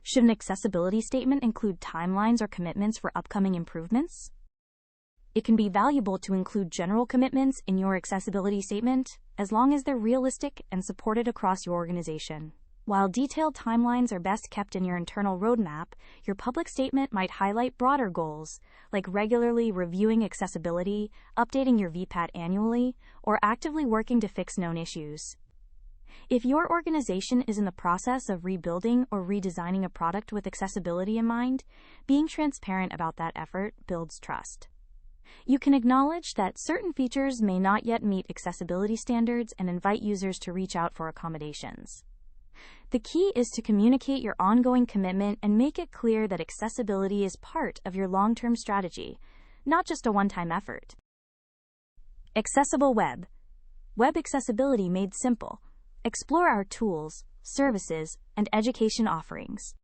Should an accessibility statement include timelines or commitments for upcoming improvements? It can be valuable to include general commitments in your accessibility statement, as long as they're realistic and supported across your organization. While detailed timelines are best kept in your internal roadmap, your public statement might highlight broader goals, like regularly reviewing accessibility, updating your VPAT annually, or actively working to fix known issues. If your organization is in the process of rebuilding or redesigning a product with accessibility in mind, being transparent about that effort builds trust. You can acknowledge that certain features may not yet meet accessibility standards and invite users to reach out for accommodations. The key is to communicate your ongoing commitment and make it clear that accessibility is part of your long-term strategy, not just a one-time effort. Accessible Web. Web accessibility made simple. Explore our tools, services, and education offerings.